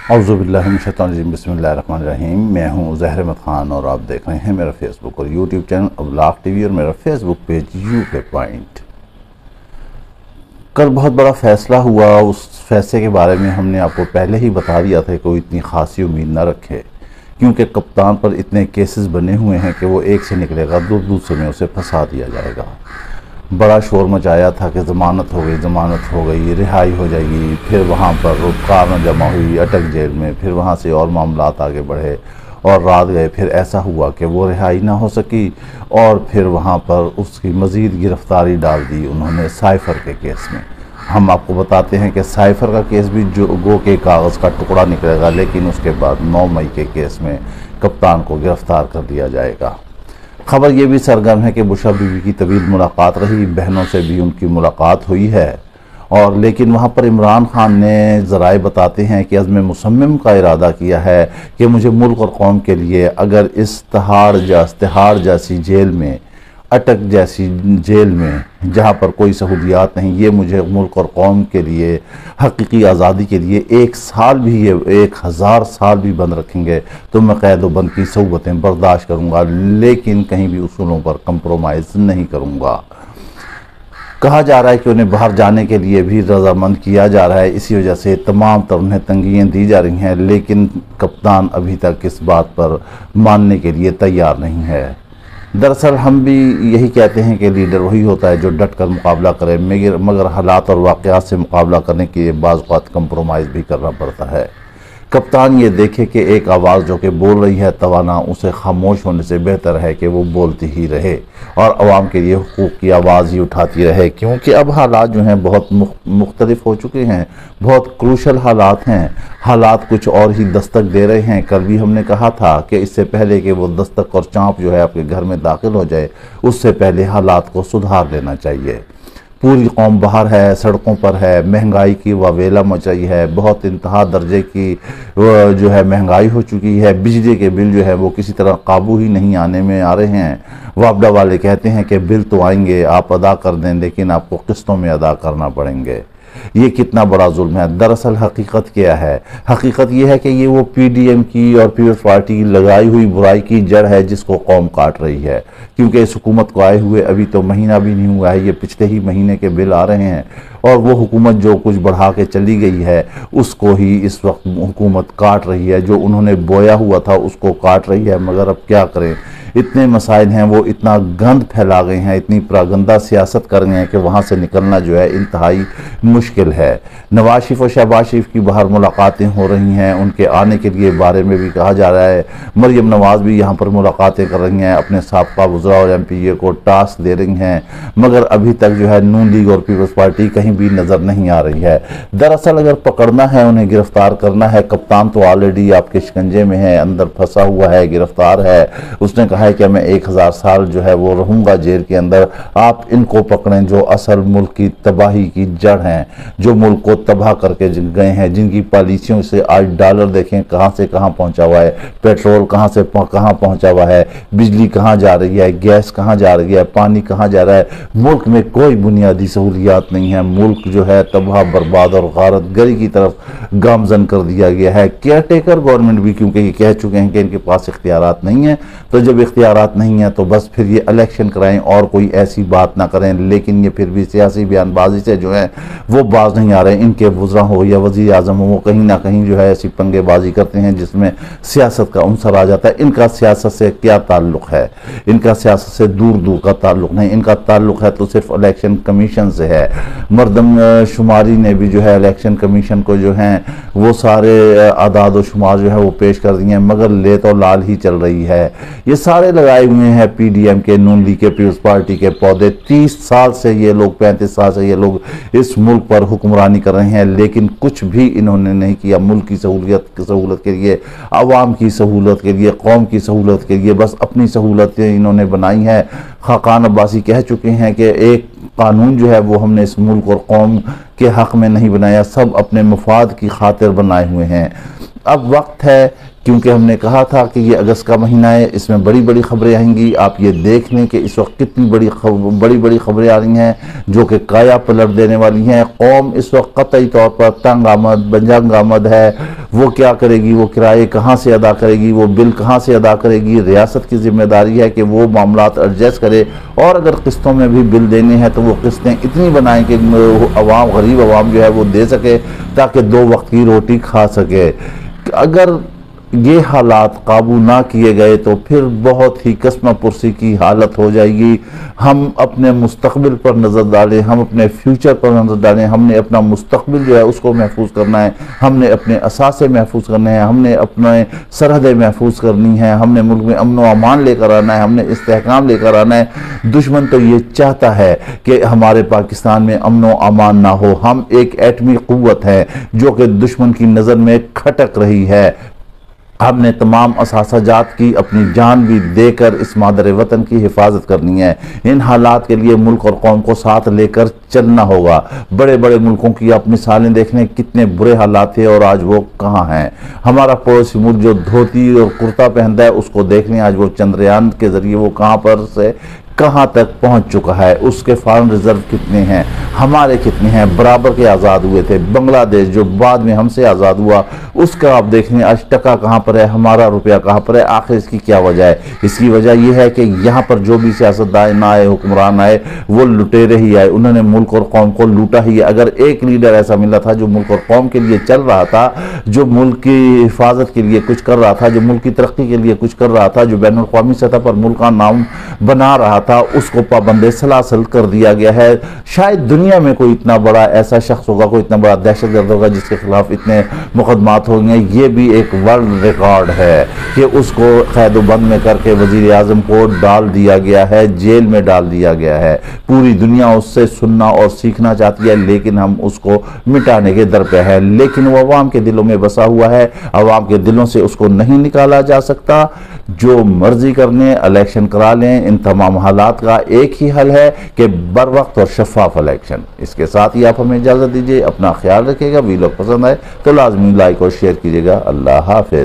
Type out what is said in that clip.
औज़ुबिल्लाहिमिनश्शैतानिर्रजीम बिस्मिल्लाहिर्रहमानिर्रहीम। मैं हूं ज़हर अहमद ख़ान और आप देख रहे हैं मेरा फेसबुक और यूट्यूब चैनल अब्लाग टीवी और मेरा फेसबुक पेज यूके पॉइंट। कल बहुत बड़ा फ़ैसला हुआ। उस फैसले के बारे में हमने आपको पहले ही बता दिया था कि कोई इतनी ख़ासी उम्मीद ना रखे, क्योंकि कप्तान पर इतने केसेस बने हुए हैं कि वो एक से निकलेगा दूसरे में उसे फंसा दिया जाएगा। बड़ा शोर मचाया था कि ज़मानत हो गई, रिहाई हो जाएगी। फिर वहाँ पर कार जमा हुई अटक जेल में, फिर वहाँ से और मामलात आगे बढ़े और रात गए। फिर ऐसा हुआ कि वो रिहाई ना हो सकी और फिर वहाँ पर उसकी मज़ीद गिरफ़्तारी डाल दी उन्होंने साइफ़र के केस में। हम आपको बताते हैं कि साइफ़र का केस भी जो गो के कागज़ का टुकड़ा निकलेगा, लेकिन उसके बाद 9 मई के केस में कप्तान को गिरफ़्तार कर दिया जाएगा। खबर ये भी सरगर्म है कि बुशरा बीवी की तवील मुलाकात रही, बहनों से भी उनकी मुलाकात हुई है। और लेकिन वहाँ पर इमरान खान ने ज़राए बताते हैं कि अज़्म मुसम्मिम का इरादा किया है कि मुझे मुल्क और कौम के लिए अगर इस तिहाड़ जैसी जेल में, अटक जैसी जेल में जहाँ पर कोई सहूलियात नहीं, ये मुझे मुल्क और कौम के लिए हकीकी आज़ादी के लिए 1 साल भी, ये 1000 साल भी बंद रखेंगे तो मैं कैद व बंद की सऊबतें बर्दाश्त करूँगा, लेकिन कहीं भी उसूलों पर कंप्रोमाइज़ नहीं करूँगा। कहा जा रहा है कि उन्हें बाहर जाने के लिए भी रजामंद किया जा रहा है। इसी वजह से तमाम तर उन्हें तंगियाँ दी जा रही हैं, लेकिन कप्तान अभी तक इस बात पर मानने के लिए तैयार नहीं है। दरअसल हम भी यही कहते हैं कि लीडर वही होता है जो डट कर मुकाबला करे, मगर हालात और वाक़यात से मुकाबला करने के लिए बाज़ औक़ात कंप्रोमाइज़ भी करना पड़ता है। कप्तान ये देखे कि एक आवाज़ जो कि बोल रही है तवाना, उसे खामोश होने से बेहतर है कि वो बोलती ही रहे और आवाम के लिए हुकूक़ की आवाज़ ही उठाती रहे, क्योंकि अब हालात जो हैं बहुत मुख्तलिफ हो चुके हैं, बहुत क्रूशल हालात हैं। हालात कुछ और ही दस्तक दे रहे हैं। कल भी हमने कहा था कि इससे पहले कि वो दस्तक और चाँप जो है आपके घर में दाखिल हो जाए, उससे पहले हालात को सुधार लेना चाहिए। पूरी कौम बाहर है, सड़कों पर है, महंगाई की वावेला मचाई है, बहुत इंतहा दर्जे की जो है महंगाई हो चुकी है। बिजली के बिल जो है वो किसी तरह काबू ही नहीं आने में आ रहे हैं। वापडा वाले कहते हैं कि बिल तो आएंगे, आप अदा कर दें, लेकिन आपको किस्तों में अदा करना पड़ेंगे। ये कितना बड़ा जुल्म है। दरअसल हकीकत क्या है? हकीकत ये है कि ये वो पीडीएम की और पीपल्स पार्टी की लगाई हुई बुराई की जड़ है जिसको कौम काट रही है, क्योंकि इस हुकूमत को आए हुए अभी तो महीना भी नहीं हुआ है, ये पिछले ही महीने के बिल आ रहे हैं और वो हुकूमत जो कुछ बढ़ा के चली गई है उसको ही इस वक्त हुकूमत काट रही है। जो उन्होंने बोया हुआ था उसको काट रही है, मगर अब क्या करें, इतने मसाइल हैं, वो इतना गंद फैला गए हैं, इतनी प्रागंदा सियासत कर गए हैं कि वहाँ से निकलना जो है इंतहाई मुश्किल है। नवाज शरीफ और शहबाज शरीफ की बाहर मुलाकातें हो रही हैं, उनके आने के लिए बारे में भी कहा जा रहा है। मरियम नवाज भी यहाँ पर मुलाकातें कर रही हैं, अपने साबका वज़रा और MPA को टास्क दे रही हैं, मगर अभी तक जो है नून लीग और पीपल्स पार्टी कहीं भी नज़र नहीं आ रही है। दरअसल अगर पकड़ना है, उन्हें गिरफ्तार करना है, कप्तान तो ऑलरेडी आपके शिकंजे में है, अंदर फंसा हुआ है, गिरफ्तार है। उसने कहा है कि मैं 1000 साल जो है वो रहूँगा जेल के अंदर। आप इनको पकड़ें जो असल मुल्क की तबाही की जड़ हैं, जो मुल्क को तबाह करके गए हैं, जिनकी पॉलिसियों से आज डॉलर देखें कहाँ से कहाँ पहुँचा हुआ है, पेट्रोल कहाँ से कहाँ पहुँचा हुआ है, बिजली कहाँ जा रही है, गैस कहाँ जा रही है, पानी कहाँ जा रहा है। मुल्क में कोई बुनियादी सहूलियात नहीं है। मुल्क जो है तबाह, बर्बाद और गारत गरी की तरफ गामजन कर दिया गया है। केयर टेकर गवर्नमेंट भी क्योंकि ये कह चुके हैं कि इनके पास इख्तियारात नहीं है, तो जब इख्तियारात नहीं है तो बस फिर ये इलेक्शन कराएं और कोई ऐसी बात ना करें। लेकिन ये फिर भी सियासी बयानबाजी से जो है वो बाज नहीं आ रहे। इनके वज़रा हो या वज़ीर आज़म हो, वो कहीं ना कहीं जो है ऐसी पंगेबाजी करते हैं जिसमें सियासत का अंसर आ जाता है। इनका सियासत से क्या ताल्लुक़ है? इनका सियासत से दूर दूर का ताल्लुक़ नहीं, इनका ताल्लुक़ है तो सिर्फ इलेक्शन कमीशन से है। मरदमशुमारी ने भी जो है इलेक्शन कमीशन को जो है वो सारे आदाद व शुमार जो है वो पेश कर दिए हैं, मगर ले तो लाल ही चल रही है। ये सारे लगाए हुए हैं पीडीएम के, नून लीग के, पीपल्स पार्टी के पौधे। 30 साल से ये लोग, 35 साल से ये लोग इस मुल्क पर हुक्मरानी कर रहे हैं, लेकिन कुछ भी इन्होंने नहीं किया मुल्क की सहूलत के लिए, आवाम की सहूलत के लिए, कौम की सहूलत के लिए। बस अपनी सहूलतें इन्होंने बनाई हैं। खाकान अब्बासी कह चुके हैं कि एक कानून जो है वो हमने इस मुल्क और कौम के हक़ में नहीं बनाया, सब अपने मुफाद की खातिर बनाए हुए हैं। अब वक्त है, क्योंकि हमने कहा था कि ये अगस्त का महीना है, इसमें बड़ी बड़ी खबरें आएंगी। आप ये देख लें कि इस वक्त कितनी बड़ी बड़ी खबरें आ रही हैं जो कि काया पलट देने वाली हैं। कौम इस वक्त कतई तौर पर तंग आमद बंजंग आमद है। वो क्या करेगी, वो किराए कहाँ से अदा करेगी, वो बिल कहाँ से अदा करेगी। रियासत की जिम्मेदारी है कि वो मामलात एडजस्ट करे, और अगर किस्तों में भी बिल देने हैं तो वो किस्तें इतनी बनाएं कि अवाम, गरीब अवाम जो है वो दे सके, ताकि 2 वक्त की रोटी खा सके। अगर ये हालात काबू ना किए गए तो फिर बहुत ही कसमा पुरसी की हालत हो जाएगी। हम अपने मुस्तकबिल पर नज़र डालें, हम अपने फ्यूचर पर नज़र डालें। हमने अपना मुस्तकबिल जो है उसको महफूज करना है, हमने अपने असासे महफूज करने हैं, हमने अपने सरहदें महफूज करनी है, हमने मुल्क में अमन व अमान लेकर आना है, हमने इस्तेहकाम लेकर आना है। दुश्मन तो ये चाहता है कि हमारे पाकिस्तान में अमन व अमान ना हो। हम एक एटमी क़ुव्वत है जो कि दुश्मन की नज़र में खटक रही है। हमने तमाम असासाजात की अपनी जान भी देकर इस मादर वतन की हिफाजत करनी है। इन हालात के लिए मुल्क और कौम को साथ लेकर चलना होगा। बड़े बड़े मुल्कों की आप मिसालें देख लें, कितने बुरे हालात थे और आज वो कहाँ हैं। हमारा पड़ोसी मुल्क जो धोती और कुर्ता पहनता है उसको देख लें, आज वो चंद्रयान के जरिए वो कहाँ पर से कहाँ तक पहुँच चुका है। उसके फॉरेन रिजर्व कितने हैं, हमारे कितने हैं। बराबर के आज़ाद हुए थे। बांग्लादेश जो बाद में हमसे आज़ाद हुआ, उसका आप देखें आज टका कहाँ पर है, हमारा रुपया कहाँ पर है। आखिर इसकी क्या वजह है? इसकी वजह यह है कि यहाँ पर जो भी सियासतदान आए, हुक्मरान आए, वो लुटेरे ही आए। उन्होंने मुल्क और कौम को लूटा ही है। अगर एक लीडर ऐसा मिला था जो मुल्क और कौम के लिए चल रहा था, जो मुल्क की हिफाजत के लिए कुछ कर रहा था, जो मुल्क की तरक्की के लिए कुछ कर रहा था, जो बैनुल अक़वामी सतह पर मुल्क का नाम बना रहा था, उसको पाबंदे सलासल कर दिया गया है। शायद दुनिया में कोई इतना बड़ा ऐसा शख्स होगा, कोई इतना बड़ा दहशतगर्द होगा जिसके खिलाफ इतने मुकदमात होंगे। ये भी एक वर्ल्ड रिकॉर्ड है कि उसको कैदोबंद में करके वजीर आजम को डाल दिया गया है, जेल में डाल दिया गया है। पूरी दुनिया उससे सुनना और सीखना चाहती है, लेकिन हम उसको मिटाने के दर पे है। लेकिन वो अवाम के दिलों में बसा हुआ है, अवाम के दिलों से उसको नहीं निकाला जा सकता। जो मर्जी करने इलेक्शन करा लें, इन तमाम हालात का एक ही हल है कि बर वक्त और शफाफ इलेक्शन। इसके साथ ही आप हमें इजाज़त दीजिए। अपना ख्याल रखिएगा। वीडियो पसंद आए तो लाजमी लाइक और शेयर कीजिएगा। अल्लाह हाफिज।